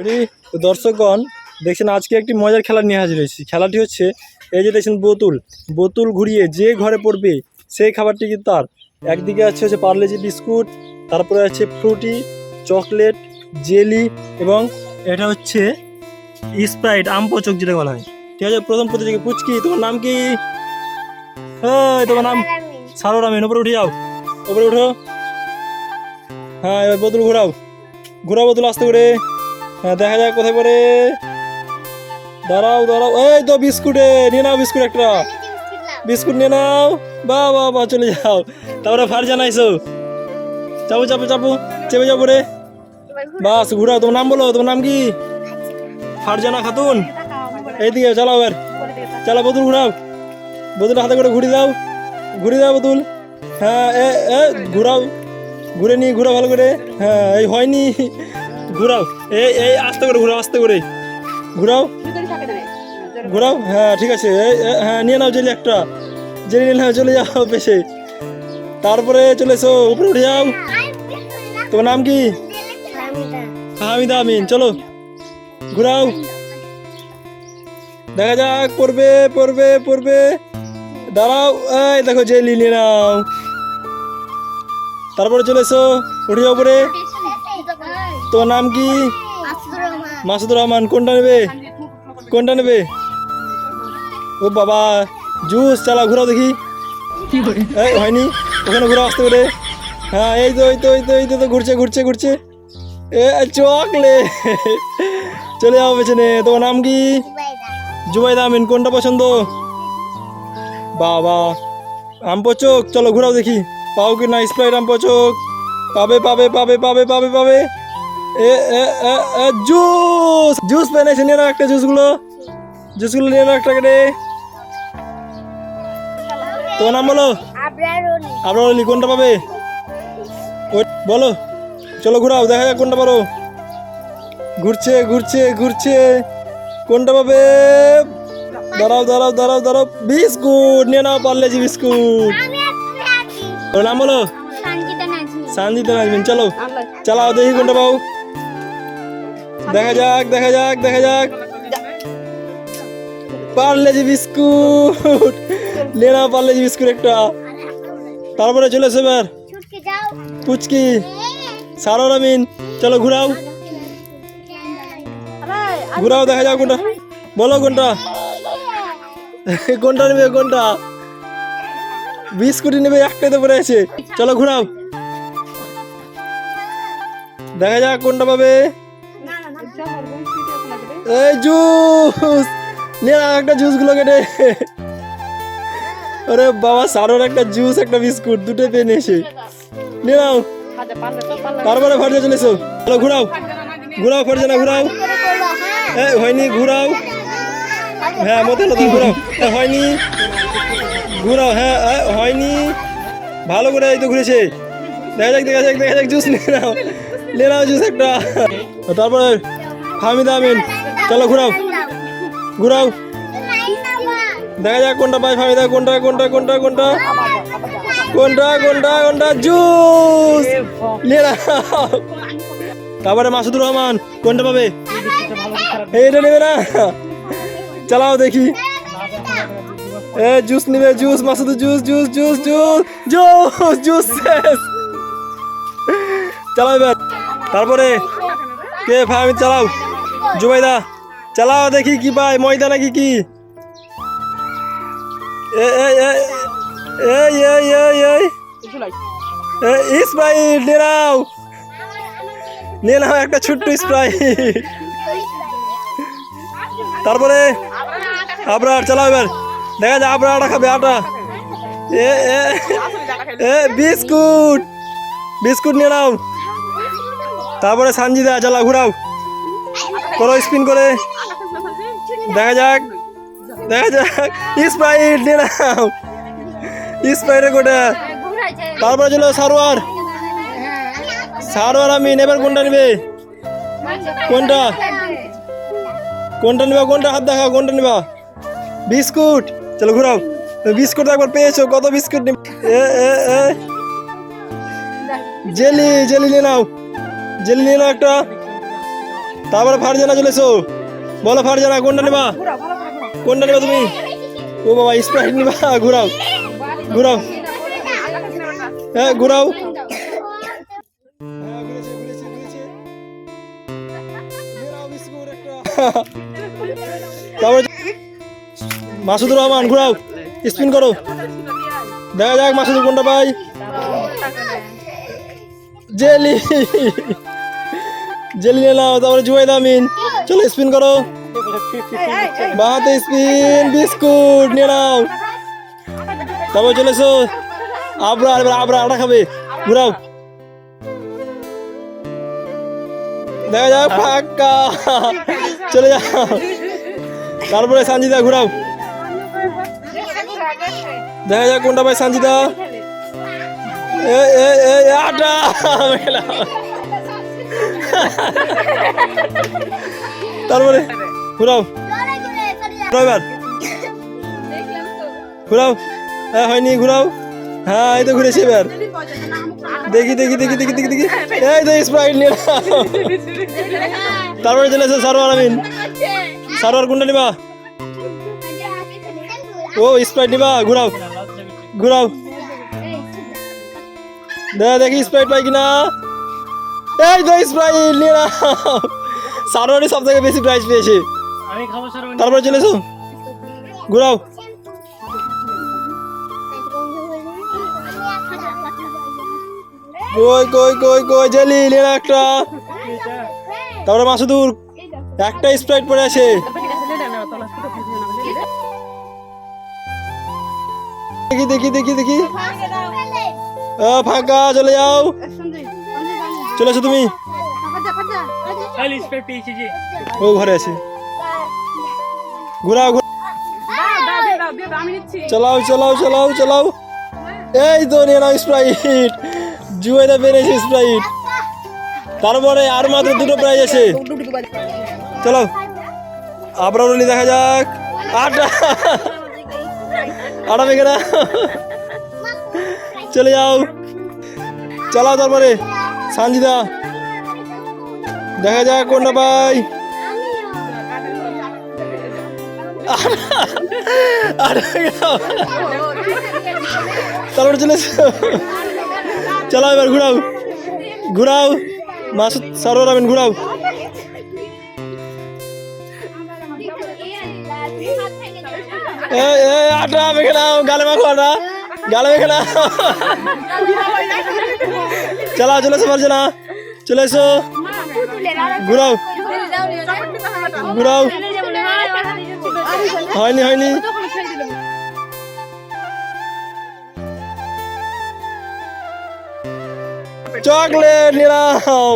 Ready? তো দর্শকগণ দেখছেন আজকে একটি মজার খেলা নিয়ে হাজির হয়েছি। খেলাটি হচ্ছে এই যে দেখছেন বোতল ঘুরিয়ে যে ঘরে পড়বে সেই খাবারটি কিন্তু তার। একদিকে আছে হচ্ছে পার্লেজি বিস্কুট, তারপরে আছে ফ্রুটি, চকলেট, জেলি এবং এটা হচ্ছে স্প্রাইট, আমপচক যেটা বলা হয়। ঠিক আছে, প্রথম প্রতিযোগী পুচকি, তোমার নাম কি? তোমার নাম? সারোর আমিন। উপরে উঠে যাও, উপরে উঠো। হ্যাঁ, এবার বোতল ঘোরাও বোতল আস্তে করে। হ্যাঁ, দেখা যাক কোথায় পড়ে। দাঁড়াও, এই তো বিস্কুটে নিয়ে নাও, বিস্কুট একটা বিস্কুট নিয়ে নাও। বা চলে যাও। তারপরে ফার জানাইছো, চাপো চেপে যাবো রে। বাস ঘুরাও। তোমার নাম বলো, তোমার নাম কি? ফারজানা খাতুন। এইদিকে চালাও, এবার চালা, বোতল ঘুরাও, বোতল হাতে করে ঘুরিয়ে দাও বোতল। হ্যাঁ, ঘুরাও, ঘুরাও ভালো করে। হ্যাঁ, এই হয়নি, ঘুরাও। এই আস্তে করে ঘুরাও, আস্তে করে ঘুরাও। হ্যাঁ, ঠিক আছে। হ্যাঁ, নিয়ে নাও জেলি একটা, জেলি নিয়ে নাও, চলে যাও পেশে। তারপরে চলে এসো, উপরে উঠে যাও। তোমার নাম কি? হামিদা আমিন। চলো ঘুরাও, দেখা যাক পড়বে। দাঁড়াও, এই দেখো জেলি নিয়ে নাও। তারপরে চলে এসো, উঠে যাও উপরে। তোমার নাম কি? মাসুদুর রহমান। কোনটা নেবে? ও বাবা, জুস। চালা, ঘুরাও দেখি। এই হয়নি, ওখানে ঘুরাও আস্তে করে। হ্যাঁ, এই তো ঘুরছে। চকলেট। চলে যাও পেছনে। তোমার নাম কি? জুবাইদা আমিন। কোনটা পছন্দ? বাবা, আমপচক। চলো ঘুরাও দেখি, পাও কি না স্প্রাইট আমপচক। পাবে। জুস পেনেছে, নিয়ে নাও একটা, জুসগুলো নিয়ে নাও একটা কেটে। তোমার নাম বলো? আবরার আলী। কোনটা পাবে বলো? চলো ঘুরাও, দেখা যাক কোনটা পারো। ঘুরছে। কোনটা পাবে? দাঁড়াও। বিস্কুট নিয়ে নাও, পার্লেজি বিস্কুট। ওর নাম বলো? সঞ্জিতা নাজমিন। চলো চালাও দেখি কোনটা পাও। দেখা যাক। পার্লেজি বিস্কুট নিয়ে নাও, পার্লেজি বিস্কুট একটা। তারপরে চলে এসো এবার পুচকি, সারোর আমিন। চলো ঘুরাও, দেখা যাক কোনটা। বলো কোনটা নেবে? কোনটা বিস্কুট নেবে? একটাই তো পড়ে আছে। চলো ঘুরাও, দেখা যাক কোনটা পাবে। এই জুস নিয়ে নাও একটা, জুসগুলো কেটে। আরে বাবা, সারোর একটা জুস, একটা বিস্কুট, দুটো পেন এসে নিয়ে নাও। তারপরে ফারজা চলে এসো। চলো ঘুরাও, ফারজানা ঘুরাও। হয়নি, ঘুরাও। হ্যাঁ, মতো ঘুরাও। হয়নি, ঘুরাও। হ্যাঁ, হয়নি, ভালো করে। এই তো ঘুরেছে। দেখা যাক জুস নিয়ে নাও জুস একটা। তারপরে হামিদা আমিন। চলো ঘুরাও, দেখা যাক কোনটা পাই ফামিদা। কোনটা জুস নিয়ে নাও। তারপরে মাসুদুর রহমান। কোনটা পাবে? এইটা নেবে না? চালাও দেখি। জুস নিবে, জুস মাসুদুর, জুস শেষ। চালাও এবার। তারপরে কে? ফামিদ। চালাও, জুবাইদা। চালাও দেখি কি পাই, ময়দা নাকি কি? স্প্রাইট নিয়ে নাও একটা ছোট্ট স্প্রাইট। তারপরে আবরার। চালাও এবার, দেখা যায় আবরার আটা খাবে, আটা। বিস্কুট নিয়ে নাও। তারপরে সঞ্জিদা। চালাও ঘুরাও, করো স্পিন করে। দেখা যাক স্প্রাইট নিয়ে নাও, স্প্রাইটের কোটা। তারপরে চলো সারোয়ার আমিন। এবার কোনটা নেবে? কোনটা হাত দেখা, কোনটা নিবা? বিস্কুট। চলো ঘুরাও, বিস্কুট একবার পেয়েছো, কত বিস্কুট নেবে? জেলি নিয়ে নাও একটা। তারপরে ফারজানা চলে এসো। বলো ফারজানা কোনটা নেবা, কোনটা নেবা তুমি? ও বাবা স্প্রাইট নিবা, ঘুরাও ঘুরাও, হ্যাঁ ঘুরাও। হ্যাঁ ঘুরেছে ঘুরেছে ঘুরেছে। ঘুরাও বিস্কুট একটা। তারপরে মাসুদুর রহমান ঘুরাও, স্পিন করো, দেখা যাক মাসুদুর কোনটা পাই। জেলি, জেলি নিয়ে নাও। তারপরে জুয়েদ আমিন, চলো স্পিন করো, বাহাতে স্পিন, বিস্কুট নিয়ে নাও। তারপরে চলে এসো আবরার, এবার আবরা আটা খাবে, ঘুরাও, দেখা যাক ফাঁকা, চলে যাও। তারপরে সঞ্জিদা ঘুরাও, দেখা যাক কোনটা পাই সঞ্জিদা। আটা তারপরে ঘুরাও, এবার ঘুরাও, হ্যাঁ হয়নি, ঘুরাও, হ্যাঁ এই তো ঘুরেছি এবার। দেখি দেখি দেখি দেখি দেখি দেখি, এই তো স্প্রাইট নিয়ে নাও। তারপরে চলে এসো সারোয়ার আমিন, সারোয়ার কোনটা নিবা? ও স্প্রাইট নিবা, ঘুরাও ঘুরাও, দেখি স্প্রাইট পাই কিনা। এই তো স্প্রাইট নিয়ে নাও। সারোয়ারই সব থেকে বেশি প্রাইজ পেয়েছে। তারপরে চলে এসো, ঘুরাও, কই কই কই কই জেলি নিয়ে নাও একটা। তারপরে মাসুদুর একটা স্প্রাইট পড়ে আছে। দেখি দেখি দেখি দেখি, ফাঁকা, চলে যাও, চলে এসো তুমি। ও ঘরে আছে, ঘুরাও চলাও চলাও চলাও চলাও। এই তো নিয়ে নাও স্প্রাইট, জুয়েদা পেরেছে স্প্রাইট। তারপরে আর মাত্র দুটো প্রাইজ আছে, চলো আবরারুলি দেখা যাক। আটা আটা মেঘে না, চলে যাও, চালাও। তারপরে সঞ্জিদা, দেখা যাক কোনটা পাই। তারপরে চলে চালাও, এবার ঘুরাও ঘুরাও, মাসুদ সারোয়ার আমিন ঘুরাও। আটা মেখে নাও, গালে মাখো আটা, গালে মেখে নাও। চালাও, চলে এসো ফারজানা, চলে এসো, ঘুরাও ঘুরাও, হয়নি হয়নি। চকলেট নিয়ে নাও।